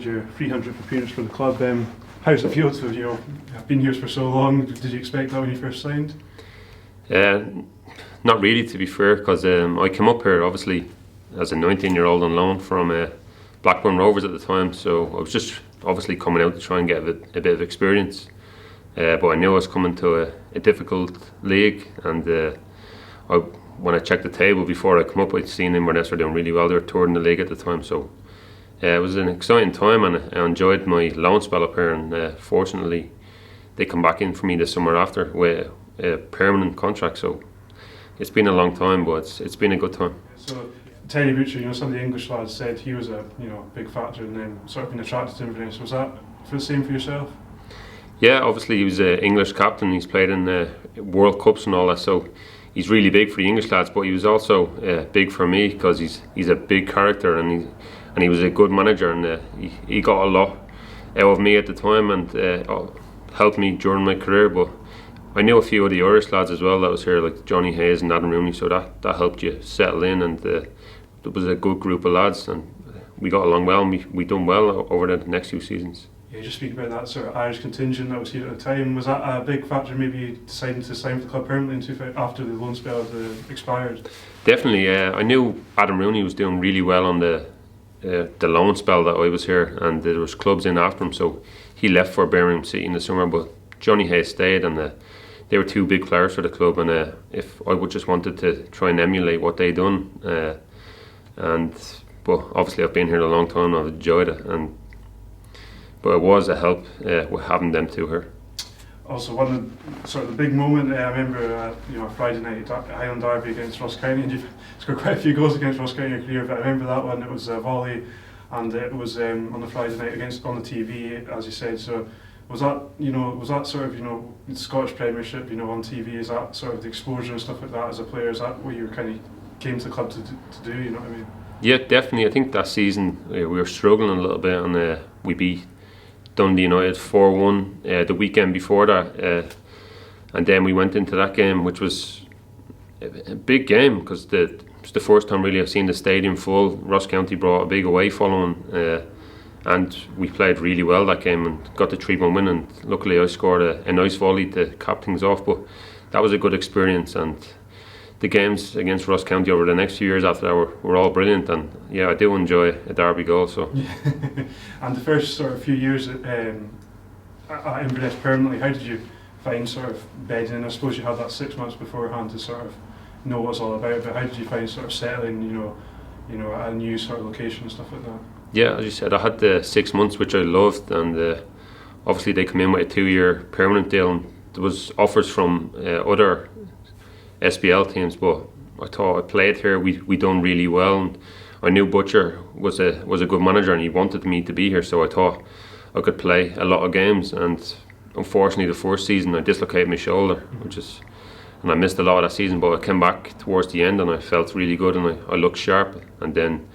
made your 300th appearance for the club. How does it feel to have been here for so long? Did you expect that when you first signed? Not really, to be fair, because I came up here obviously as a 19-year-old on loan from Blackburn Rovers at the time, so I was just obviously coming out to try and get a bit of experience. But I knew I was coming to a difficult league, and when I checked the table before I come up, I'd seen Inverness were doing really well. They were third in the league at the time, so it was an exciting time, and I enjoyed my loan spell up here. And fortunately, they come back in for me this summer after with a permanent contract. So it's been a long time, but it's been a good time. So Teddy Butcher, some of the English lads said he was a big factor in them sort of being attracted to Inverness. Was that the same for yourself? Yeah, obviously he was an English captain. He's played in World Cups and all that, so he's really big for the English lads. But he was also big for me because he's a big character, and he was a good manager, and he got a lot out of me at the time, and helped me during my career. But I knew a few of the Irish lads as well that was here, like Johnny Hayes and Adam Rooney, so that helped you settle in, and it was a good group of lads, and we got along well, and we done well over the next few seasons. Yeah, just speaking about that sort of Irish contingent that was here at the time, was that a big factor maybe deciding to sign with the club permanently after the loan spell expired? Definitely, I knew Adam Rooney was doing really well on the loan spell that I was here, and there was clubs in after him, so he left for Birmingham City in the summer, but Johnny Hayes stayed, and they were two big players for the club, and if I would just wanted to try and emulate what they done, but obviously I've been here a long time, I've enjoyed it, but it was a help with having them two here. Also, one of the, sort of the big moment, I remember Friday night Highland derby against Ross County, and you've scored quite a few goals against Ross County in your career, but I remember that one, it was a volley, and it was on the Friday night on the TV, as you said. So was that sort of the Scottish Premiership on TV, is that sort of the exposure and stuff like that as a player, is that what you kind of came to the club to do, you know what I mean? Yeah, definitely. I think that season we were struggling a little bit, and we beat Dundee United 4-1 the weekend before that, and then we went into that game, which was a big game because it's the first time really I've seen the stadium full. Ross County brought a big away following, and we played really well that game and got the 3-1 win, and luckily I scored a nice volley to cap things off. But that was a good experience, and the games against Ross County over the next few years after that were all brilliant, and yeah, I do enjoy a derby goal. So and the first sort of few years at Inverness permanently, how did you find sort of bedding in? I suppose you had that 6 months beforehand to sort of know what it's all about, but how did you find sort of settling at a new sort of location and stuff like that? Yeah, as you said, I had the 6 months, which I loved, and obviously they come in with a 2-year permanent deal, and there was offers from other SPL teams, but I thought I played here, we done really well, and I knew Butcher was a good manager and he wanted me to be here, so I thought I could play a lot of games. And unfortunately the first season I dislocated my shoulder, and I missed a lot of that season, but I came back towards the end and I felt really good, and I looked sharp, and then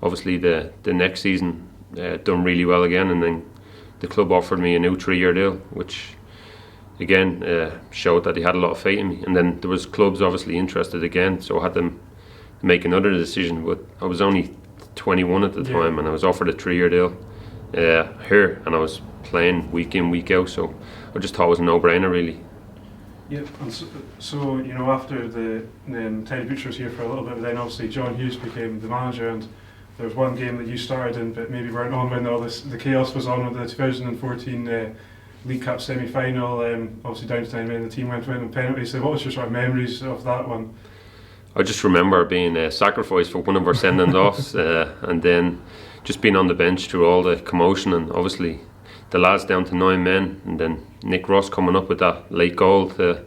obviously the next season done really well again, and then the club offered me a new 3-year deal, which again showed that he had a lot of faith in me. And then there was clubs obviously interested again, so I had to make another decision, but I was only 21 at the time, and I was offered a 3-year deal here, and I was playing week in, week out, so I just thought it was a no-brainer really. Yeah, and so after the Teddy Butcher was here for a little bit, but then obviously John Hughes became the manager, and there was one game that you started in but maybe weren't on when all the chaos was on with the 2014 League Cup semi-final, obviously down to 9 men, the team went on penalties. So what was your sort of memories of that one? I just remember being sacrificed for one of our send-offs, and then just being on the bench through all the commotion, and obviously the lads down to 9 men, and then Nick Ross coming up with that late goal to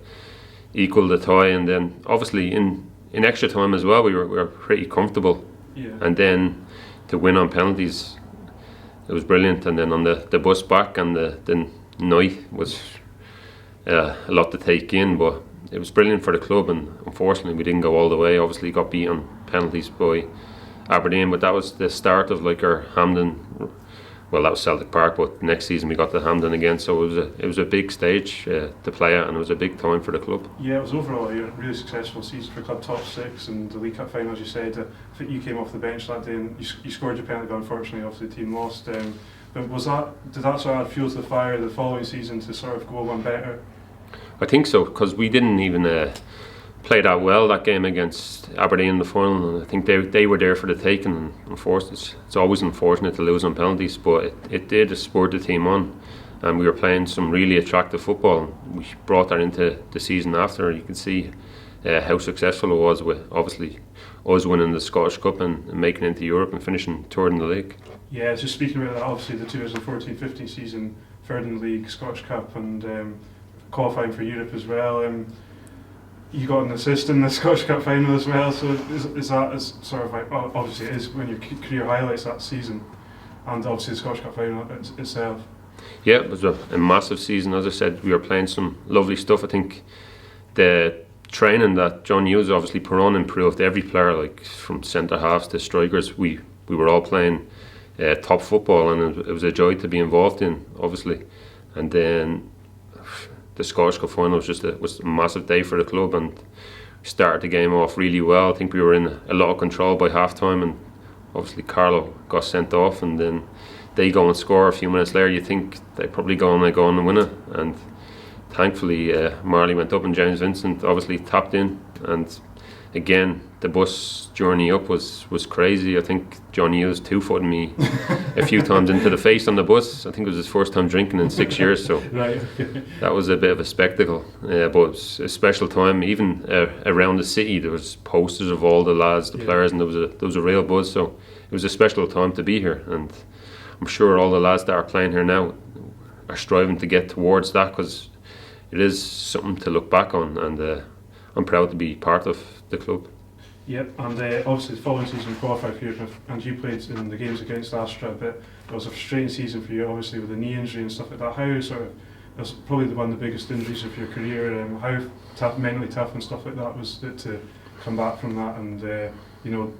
equal the tie, and then obviously in extra time as well we were pretty comfortable, and then to win on penalties, it was brilliant. And then on the bus back, and the night was a lot to take in, but it was brilliant for the club, and unfortunately we didn't go all the way. Obviously got beat on penalties by Aberdeen, but that was the start of like our Hampden, well that was Celtic Park, but next season we got to Hampden again, so it was a big stage to play at, and it was a big time for the club. Yeah, it was overall a really successful season for club, top 6 and the League Cup final, as you said. I think you came off the bench that day and you scored your penalty, but unfortunately obviously the team lost. But did that sort of add fuel to the fire the following season to sort of go one better? I think so, because we didn't even play that well that game against Aberdeen in the final, and I think they were there for the taking. And it's always unfortunate to lose on penalties, but it did spur the team on, and we were playing some really attractive football. We brought that into the season after. You can see how successful it was with obviously us winning the Scottish Cup and making it into Europe and finishing third in the league. Yeah, just speaking about that, obviously the 2014-15 season, third in the league, Scottish Cup, and qualifying for Europe as well. You got an assist in the Scottish Cup final as well, so is that sort of like, obviously it is one of your career highlights that season, and obviously the Scottish Cup final itself. Yeah, it was a massive season. As I said, we were playing some lovely stuff. I think the training that John Hughes obviously put on improved every player, like from centre halves to strikers. We were all playing top football, and it was a joy to be involved in, obviously. And then the Scottish Cup final was a massive day for the club, and started the game off really well. I think we were in a lot of control by half time, and obviously Carlo got sent off, and then they go and score a few minutes later. You think they probably go on and win it, and thankfully Marley went up and James Vincent obviously tapped in, and again the bus journey up was crazy. I think John Hughes two-footed me a few times into the face on the bus. I think it was his first time drinking in 6 years, so Right. that was a bit of a spectacle, but it was a special time. Even around the city there was posters of all the lads, the players, and there was a real buzz, so it was a special time to be here, and I'm sure all the lads that are playing here now are striving to get towards that, because it is something to look back on, and I'm proud to be part of the club. Yep, and obviously the following season qualified for Europe, and you played in the games against Astra, but it was a frustrating season for you, obviously with the knee injury and stuff like that. How sort of, it was probably one of the biggest injuries of your career. How mentally tough and stuff like that was it to come back from that and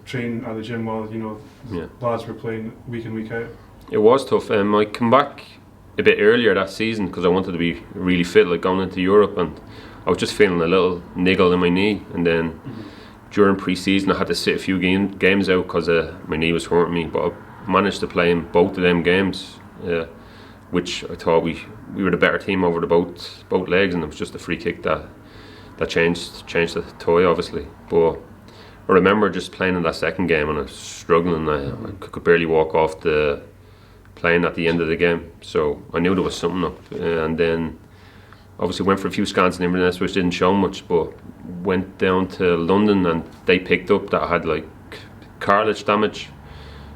train at the gym while the lads were playing week in week out? It was tough. I come back a bit earlier that season because I wanted to be really fit, like going into Europe, and I was just feeling a little niggle in my knee, and then during pre-season I had to sit a few games out because my knee was hurting me, but I managed to play in both of them games, which I thought we were the better team over the both legs, and it was just a free kick that changed the toy, obviously. But I remember just playing in that second game and I was struggling. I could barely walk off the playing at the end of the game, so I knew there was something up, and then obviously went for a few scans in Inverness which didn't show much, but went down to London and they picked up that I had like cartilage damage,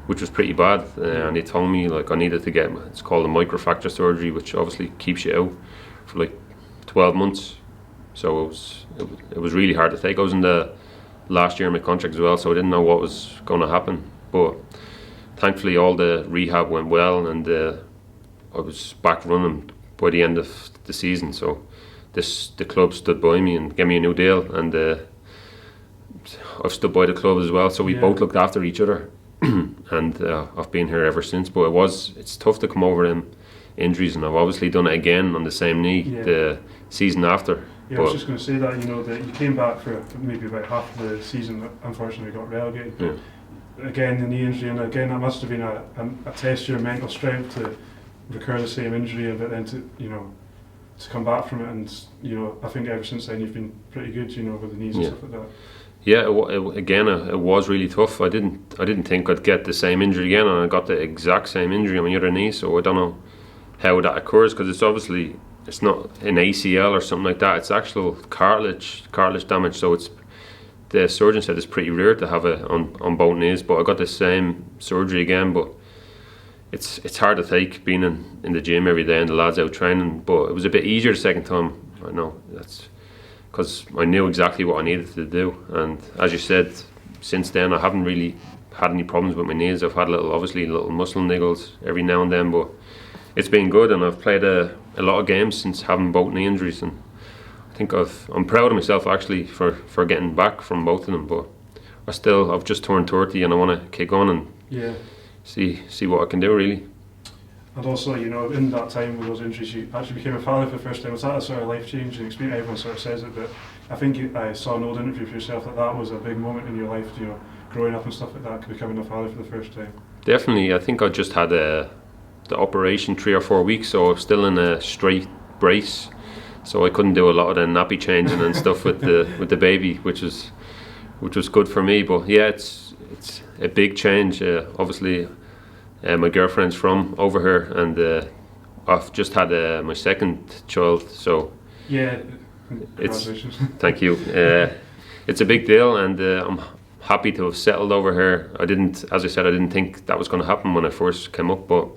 which was pretty bad, and they told me like I needed to get, it's called a microfracture surgery, which obviously keeps you out for like 12 months. So it was really hard to take. I was in the last year of my contract as well, so I didn't know what was going to happen, but thankfully all the rehab went well, and I was back running by the end of the season. So the club stood by me and gave me a new deal, and I've stood by the club as well, so we both looked after each other. And I've been here ever since. But it's tough to come over them injuries, and I've obviously done it again on the same knee the season after. Yeah, I was just going to say that that you came back for maybe about half of the season that unfortunately got relegated. Yeah. Again, the knee injury, and again that must have been a test of your mental strength to recur the same injury, but then to come back from it, and I think ever since then you've been pretty good, with the knees and stuff like that. Yeah, it was really tough. I didn't think I'd get the same injury again, and I got the exact same injury on my other knee. So I don't know how that occurs, because it's not an ACL or something like that. It's actual cartilage damage. So the surgeon said it's pretty rare to have it on both knees. But I got the same surgery again. But it's hard to take being in the gym every day and the lads out training. But it was a bit easier the second time. I know that's because I knew exactly what I needed to do, and as you said, since then I haven't really had any problems with my knees. I've had little muscle niggles every now and then, but it's been good, and I've played a lot of games since having both knee injuries, and I think I'm proud of myself actually for getting back from both of them. But I've just turned 30 and I want to kick on and see what I can do really. And also, in that time with those injuries, you actually became a father for the first time. Was that a sort of life-changing experience? Everyone sort of says it, but I think I saw an old interview for yourself that was a big moment in your life, growing up and stuff like that, becoming a father for the first time. Definitely. I think I just had the operation 3 or 4 weeks, so I was still in a straight brace, so I couldn't do a lot of the nappy changing and stuff with the baby, which was good for me. But yeah, it's a big change. Obviously, my girlfriend's from over here, and I've just had my second child, so yeah, congratulations. Thank you. It's a big deal, and I'm happy to have settled over here. As I said, I didn't think that was going to happen when I first came up, but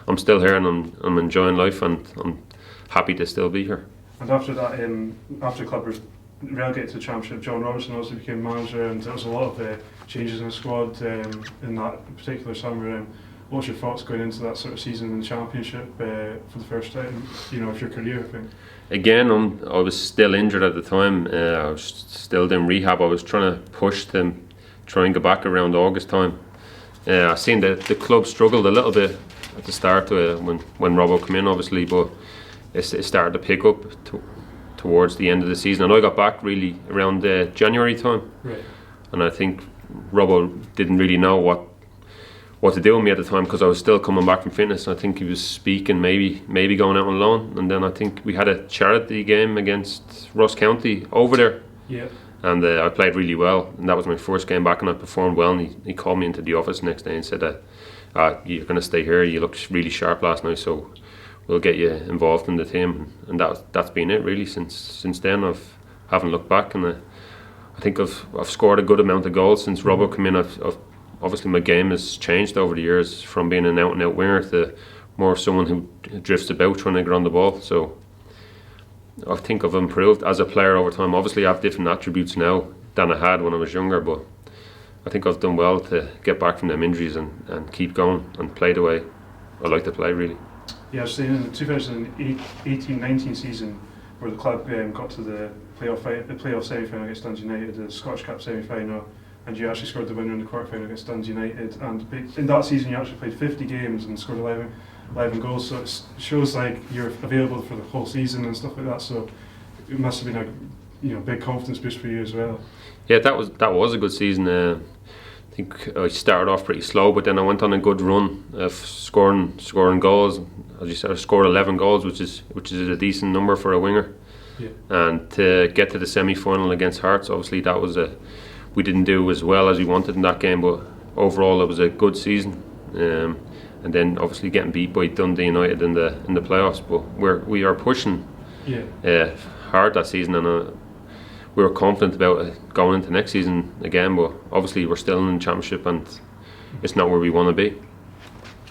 I'm still here, and I'm enjoying life, and I'm happy to still be here. And after that, after the club was relegated to the Championship, John Robertson also became manager, and there was a lot of changes in the squad in that particular summer. What's your thoughts going into that sort of season in the Championship for the first time, of your career, I think? Again, I was still injured at the time. I was still doing rehab. I was trying to push to try and get back around August time. I seen the club struggled a little bit at the start when Robbo came in, obviously, but it started to pick up towards the end of the season, and I got back really around January time. Right. And I think Robbo didn't really know what to do with me at the time, because I was still coming back from fitness. I think he was speaking maybe going out on loan, and then I think we had a charity game against Ross County over there. Yeah. And I played really well, and that was my first game back, and I performed well. And he called me into the office the next day and said, "You're going to stay here. You looked really sharp last night, so we'll get you involved in the team." And that's been it really since then. I haven't looked back, and I think I've scored a good amount of goals since Robbo came in. Obviously my game has changed over the years from being an out and out winger to more someone who drifts about trying to get on the ball. So I think I've improved as a player over time. Obviously I have different attributes now than I had when I was younger, but I think I've done well to get back from them injuries and keep going and play the way I like to play, really. Yeah, I was saying in the 2018-19 season, where the club got to the playoff semi-final against Dundee United, the Scottish Cup semi-final, and you actually scored the winner in the quarter-final against Dundee United. And in that season, you actually played 50 games and scored 11 goals. So it shows like you're available for the whole season and stuff like that. So it must have been a big confidence boost for you as well. Yeah, that was a good season. I think I started off pretty slow, but then I went on a good run of scoring goals. As you said, I scored 11 goals, which is a decent number for a winger. Yeah. And to get to the semi-final against Hearts, obviously that was we didn't do as well as we wanted in that game, but overall it was a good season. And then obviously getting beat by Dundee United in the playoffs, but we are pushing hard that season, and we were confident about going into next season again. But obviously we're still in the Championship, and it's not where we want to be.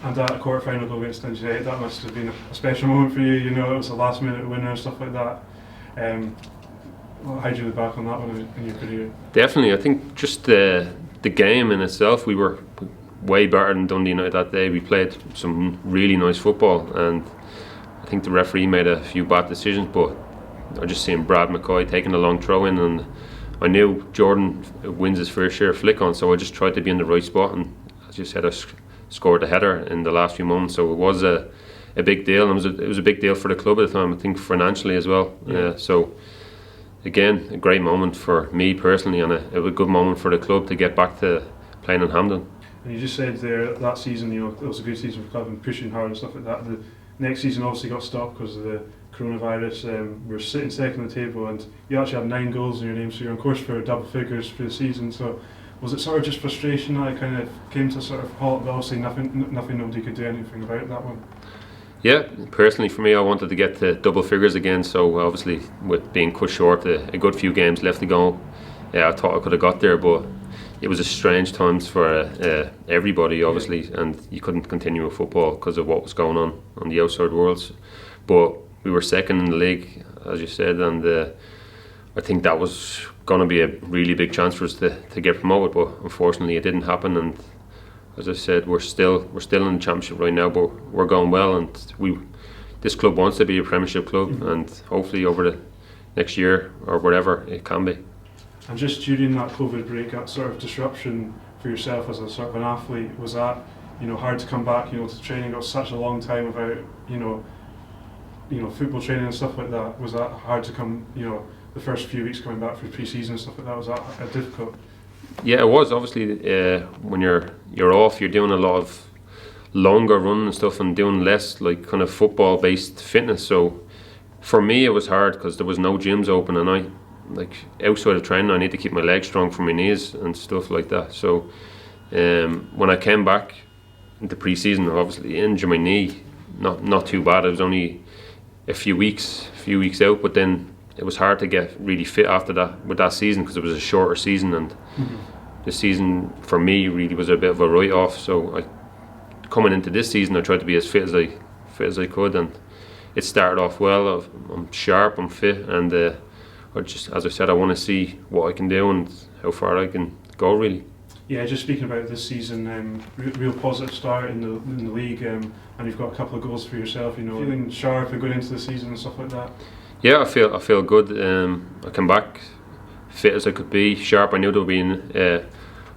And that quarter-final goal against Dundee United, that must have been a special moment for you. It was a last-minute winner and stuff like that. How do you look back on that one in your career? Definitely, I think just the game in itself, we were way better than Dundee United that day. We played some really nice football, and I think the referee made a few bad decisions, but I just seen Brad McCoy taking a long throw in, and I knew Jordan wins his first share flick on, so I just tried to be in the right spot, and as you said, I scored a header in the last few moments. So it was a big deal, and it was a big deal for the club at the time, I think financially as well. Yeah. So again, a great moment for me personally, and it was a good moment for the club to get back to playing in Hampden. And you just said there that season, it was a good season for the club and pushing hard and stuff like that. The next season obviously got stopped because of the coronavirus. We're sitting second on the table, and you actually have 9 goals in your name, so you're on course for double figures for the season. So was it sort of just frustration that it kind of came to sort of halt, but obviously nobody could do anything about that one? Yeah, personally for me, I wanted to get to double figures again, so obviously with being cut short, a good few games left to go, I thought I could have got there, but it was a strange times for everybody, obviously, and you couldn't continue with football because of what was going on the outside worlds. But we were second in the league, as you said, and I think that was going to be a really big chance for us to get promoted, but unfortunately it didn't happen. And as I said, we're still in the Championship right now, but we're going well, and this club wants to be a Premiership club, and hopefully over the next year or whatever it can be. And just during that COVID break, that sort of disruption for yourself as a sort of an athlete, was that hard to come back to training? It was such a long time without football training and stuff like that. Was that hard to come the first few weeks coming back for pre-season and stuff like that? Was that difficult? Yeah, it was. Obviously when you're off, you're doing a lot longer running and stuff and doing less like kind of football based fitness. So for me it was hard because there was no gyms open, and I like outside of training I need to keep my legs strong for my knees and stuff like that. So when I came back into pre-season, I obviously injured my knee, not too bad. It was only a few weeks out, but then it was hard to get really fit after that with that season because it was a shorter season, and the season for me really was a bit of a write-off. So coming into this season I tried to be as fit as I could, and it started off well. I'm sharp, I'm fit, and I just, as I said, I want to see what I can do and how far I can go really. Yeah, just speaking about this season, real positive start in the league, and you've got a couple of goals for yourself. You know, feeling sharp and going into the season and stuff like that. Yeah, I feel good. I came back fit as I could be, sharp. I knew there would be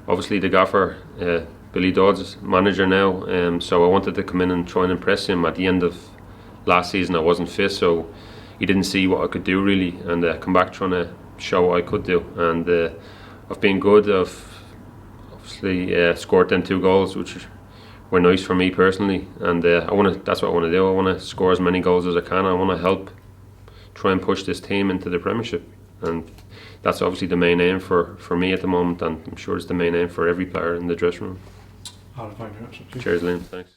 obviously the gaffer, Billy Dodd's manager now. So I wanted to come in and try and impress him. At the end of last season, I wasn't fit, so he didn't see what I could do really, and come back trying to show what I could do. And I've been good. I've obviously scored them 2 goals, which were nice for me personally, and that's what I want to do. I want to score as many goals as I can. I want to help try and push this team into the Premiership, and that's obviously the main aim for me at the moment, and I'm sure it's the main aim for every player in the dressing room. Thank you very much. Cheers, Liam. Thanks.